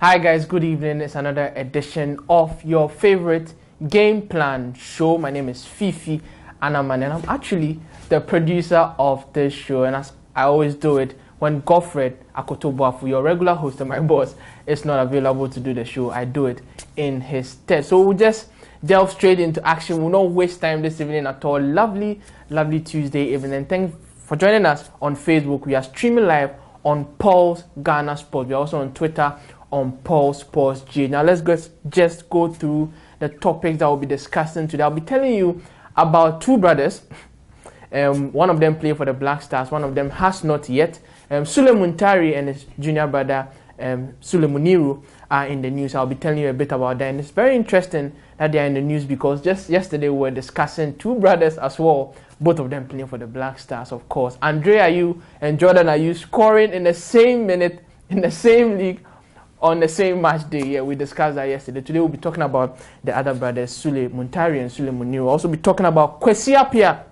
Hi guys, good evening. It's another edition of your favorite game plan show. My name is Fifi Anaman and I'm actually the producer of this show, and as I always do it when Godfred Akoto Boafo, your regular host and my boss, is not available to do the show, I do it in his stead. So we'll just delve straight into action. We'll not waste time this evening at all. Lovely Tuesday evening, and thanks for joining us on Facebook. We are streaming live on Pulse Ghana Sports. We're also on Twitter on Pulse Sports G. Now let's just go through the topics that we'll be discussing today. I'll be telling you about two brothers. One of them played for the Black Stars. One of them has not yet. Sulley Muntari and his junior brother Sulley Muntari are in the news. I'll be telling you a bit about that. And it's very interesting that they are in the news because just yesterday we were discussing two brothers as well. Both of them playing for the Black Stars, of course. Andre Ayew and Jordan Ayew scoring in the same minute, in the same league, on the same match day. Yeah, we discussed that yesterday. Today we'll be talking about the other brothers, Sulley Muntari and Sulley Muntari. We'll also be talking about Kwesi Appiah.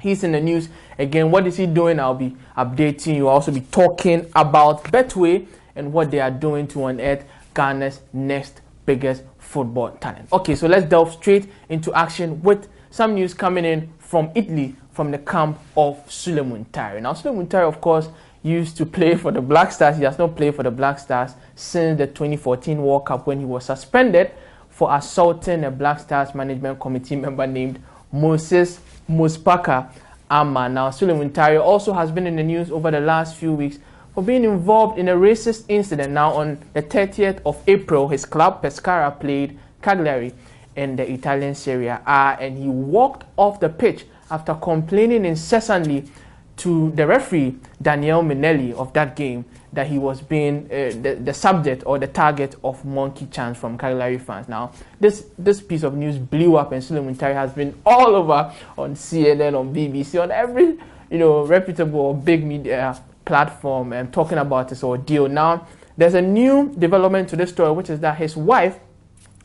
He's in the news again. What is he doing? I'll be updating you. I'll also be talking about Betway and what they are doing to unearth Ghana's next biggest football talent. Okay, so let's delve straight into action with some news coming in from Italy, from the camp of Sulley Muntari. Now, Sulley Muntari, of course, used to play for the Black Stars. He has not played for the Black Stars since the 2014 World Cup, when he was suspended for assaulting a Black Stars management committee member named Moses Muspaka Amma. Now, Sulley Muntari also has been in the news over the last few weeks for being involved in a racist incident. Now, on the 30th of April, his club Pescara played Cagliari in the Italian Serie A, and he walked off the pitch after complaining incessantly to the referee Daniel Minelli of that game that he was being the subject or the target of monkey chants from Cagliari fans. Now, this piece of news blew up, and Sulley Muntari has been all over on CNN, on BBC, on every reputable or big media platform, and talking about this ordeal. Now, there's a new development to this story, which is that his wife,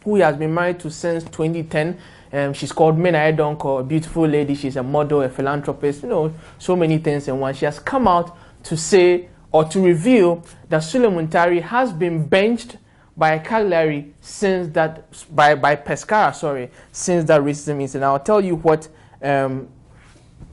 who he has been married to since 2010, she's called Menaye Donko, a beautiful lady. She's a model, a philanthropist, so many things in one. She has come out to say or to reveal that Sulley Muntari has been benched by Cagliari since that, by Pescara, since that racism incident. I'll tell you what Madam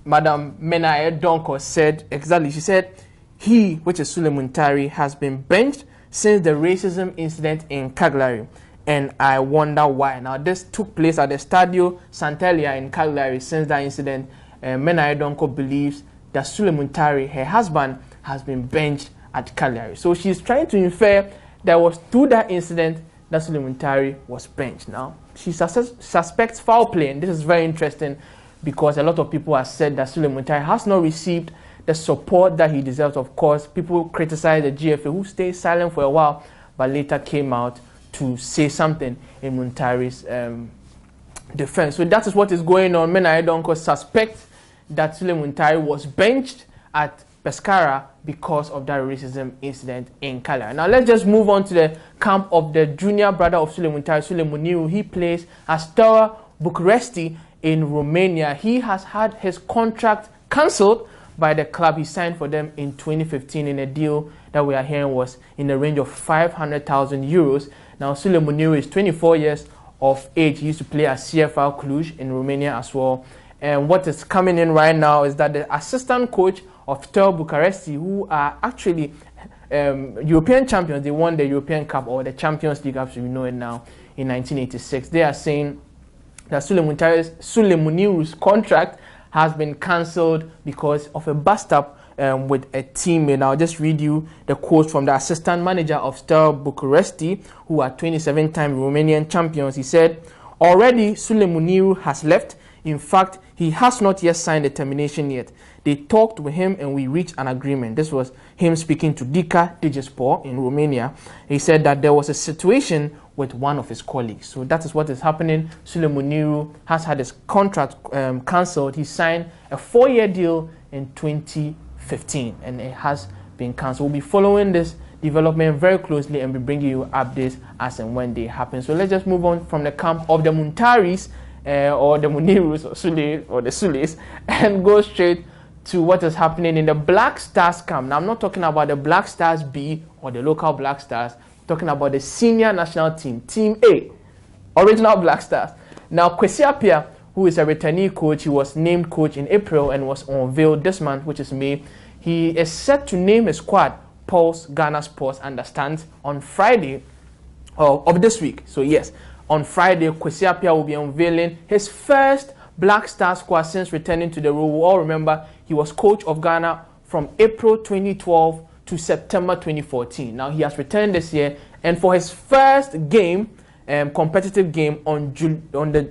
Menaye Donko said exactly. She said, he, which is Sulley Muntari, has been benched since the racism incident in Cagliari. And I wonder why. Now, this took place at the Stadio Sant'Elia in Cagliari. Since that incident, Menaye Donko believes that Sulley Muntari, her husband, has been benched at Cagliari. So she's trying to infer that it was through that incident that Sulley Muntari was benched. Now, she suspects foul play, and this is very interesting because a lot of people have said that Sulley Muntari has not received the support that he deserves. Of course, people criticize the GFA, who stayed silent for a while, but later came out to say something in Muntari's defense. So that is what is going on. Menaye Donko suspects that Sulley Muntari was benched at Pescara because of that racism incident in Cagliari. Now let's just move on to the camp of the junior brother of Sulley Muntari, Sulley Muntari. He plays at Steaua Bucharesti in Romania. He has had his contract cancelled by the club. He signed for them in 2015 in a deal that we are hearing was in the range of 500,000 euros. Now, Sulley Muntari is 24 years of age. He used to play at CFR Cluj in Romania as well. And what is coming in right now is that the assistant coach of Steaua Bucharesti, who are actually European champions, they won the European Cup, or the Champions League as we know it now, in 1986. They are saying that Sulley Muntari's contract has been cancelled because of a bust-up with a teammate. Now, I'll just read you the quote from the assistant manager of Steaua Bucharesti, who are 27-time Romanian champions. He said, already Sulley Muntari has left. In fact, he has not yet signed the termination yet. They talked with him and we reached an agreement. This was him speaking to Dika Digespor in Romania. He said that there was a situation with one of his colleagues. So that is what is happening. Sulley Muntari has had his contract cancelled. He signed a 4-year deal in 2015 and it has been cancelled. We'll be following this development very closely and be bringing you updates as and when they happen. So let's just move on from the camp of the Muntaris or the Muniris or Sulley or the Sulleys and go straight to what is happening in the Black Stars camp. Now, I'm not talking about the Black Stars B or the local Black Stars, talking about the senior national team, Team A, original Black Stars. Now, Kwesi Appiah, who is a returnee coach, he was named coach in April and was unveiled this month, which is May. He is set to name his squad, Pulse Ghana Sports understands, on Friday of this week. So yes, on Friday, Kwesi Appiah will be unveiling his first Black Star squad since returning to the role. We all remember he was coach of Ghana from April 2012 to September 2014. Now he has returned this year, and for his first game, competitive game on the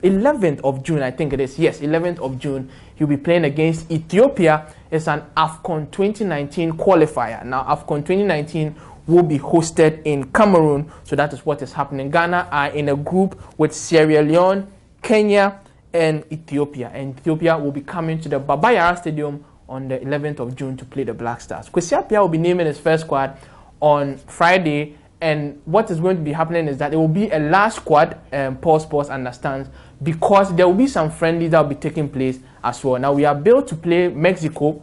11th of June, I think it is. Yes, 11th of June, he'll be playing against Ethiopia. It's an AFCON 2019 qualifier. Now, AFCON 2019 will be hosted in Cameroon, so that is what is happening. Ghana are in a group with Sierra Leone, Kenya, and Ethiopia. And Ethiopia will be coming to the Baba Yara Stadium on the 11th of June to play the Black Stars. Kwesi Appiah will be naming his first squad on Friday, and what is going to be happening is that it will be a large squad, Paul Sports understands, because there will be some friendlies that will be taking place as well. Now, we are built to play Mexico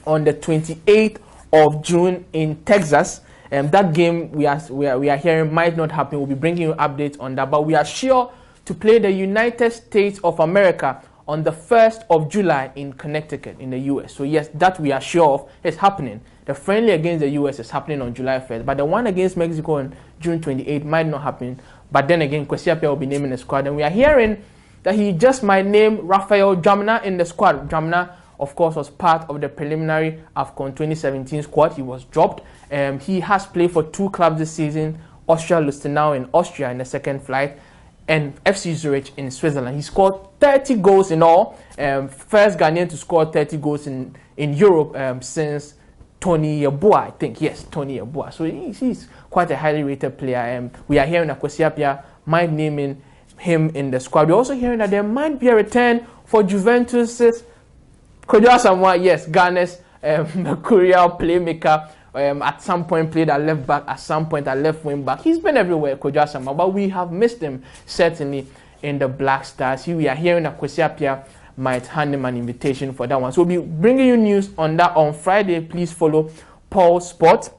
on the 28th of June in Texas. That game we are hearing might not happen. We'll be bringing you updates on that, but we are sure to play the United States of America on the 1st of July in Connecticut in the US. So yes, that we are sure of is happening. The friendly against the US is happening on July 1st, but the one against Mexico on June 28th might not happen. But then again, Kwesi Appiah will be naming the squad, and we are hearing that he just might name Raphael Jamna in the squad. Jamna, of course, was part of the preliminary AFCON 2017 squad. He was dropped. He has played for 2 clubs this season, Austria Lustenau in Austria in the second flight, and FC Zurich in Switzerland. He scored 30 goals in all. First Ghanaian to score 30 goals in Europe since Tony Yeboah, I think. Yes, Tony Yeboah. So he's quite a highly rated player. We are hearing that Kwesi Appiah might naming him in the squad. We're also hearing that there might be a return for Juventus's Kojo Asamoah, yes, Ghana's mercurial playmaker. At some point played at left back, at some point at left wing back. He's been everywhere, Kojo Asamoah, but we have missed him certainly in the Black Stars. Here we are hearing that Kwesi Appiah might hand him an invitation for that one. So we'll be bringing you news on that on Friday. Please follow Pulse Sports.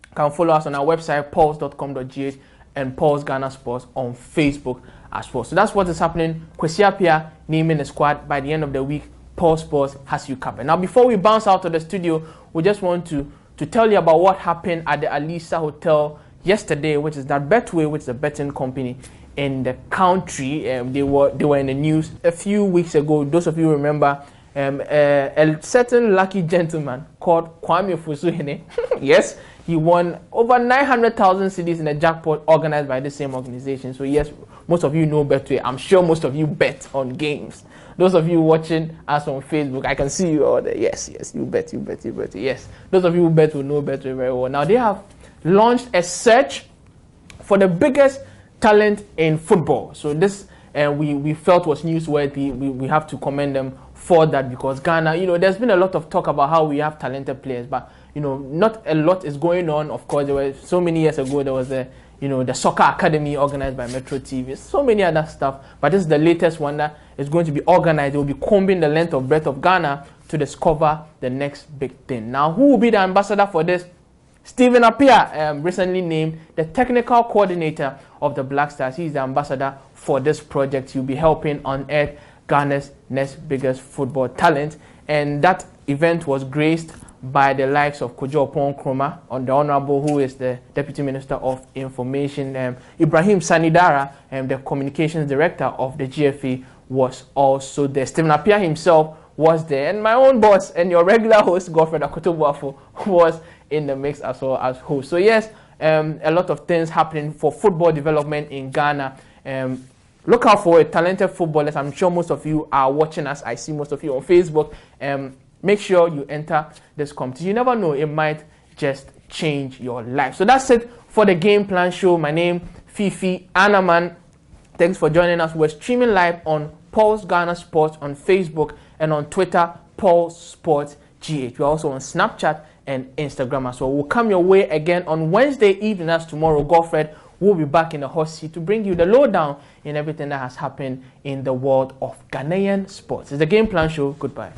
You can follow us on our website, pulse.com.gh, and Pulse Ghana Sports on Facebook as well. So that's what is happening. Kwesi Appiah naming the squad by the end of the week. Pulse Sports has you covered. Now, before we bounce out of the studio, we just want to tell you about what happened at the Alisa Hotel yesterday, which is that Betway, which is a betting company in the country. They were in the news a few weeks ago. Those of you remember a certain lucky gentleman called Kwame Fusuhene. Yes, he won over 900,000 cedis in a jackpot organized by the same organization. So yes, most of you know Betway. I'm sure most of you bet on games. Those of you watching us on Facebook, I can see you all there. Yes, you bet. Yes, those of you who bet will know Betway very well. Now, they have launched a search for the biggest talent in football. So this we felt was newsworthy. We have to commend them for that, because Ghana, there's been a lot of talk about how we have talented players, but not a lot is going on. Of course, there were so many years ago there was the Soccer Academy organized by Metro TV, so many other stuff. But this is the latest one that is going to be organized. It will be combing the length of breadth of Ghana to discover the next big thing. Now, who will be the ambassador for this? Stephen Appiah, recently named the technical coordinator of the Black Stars. He's the ambassador for this project. He'll be helping unearth Ghana's next biggest football talent. And that event was graced by the likes of Kojo Nkrumah, on the Honorable, who is the Deputy Minister of Information. Ibrahim Sanidara, the Communications Director of the GFA, was also there. Stephen Appiah himself was there, and my own boss and your regular host, Godfred Akoto Boafo, was in the mix as well as host. So yes, a lot of things happening for football development in Ghana. Look out for talented footballers. I'm sure most of you are watching us. I see most of you on Facebook. Make sure you enter this competition. You never know, it might just change your life. So that's it for the Game Plan Show. My name, Fifi Anaman. Thanks for joining us. We're streaming live on Pulse Ghana Sports on Facebook and on Twitter, Pulse Sports GH. We're also on Snapchat and Instagram as well. We'll come your way again on Wednesday evening. As tomorrow, Godfred will be back in the hot seat to bring you the lowdown in everything that has happened in the world of Ghanaian sports. It's the Game Plan Show. Goodbye.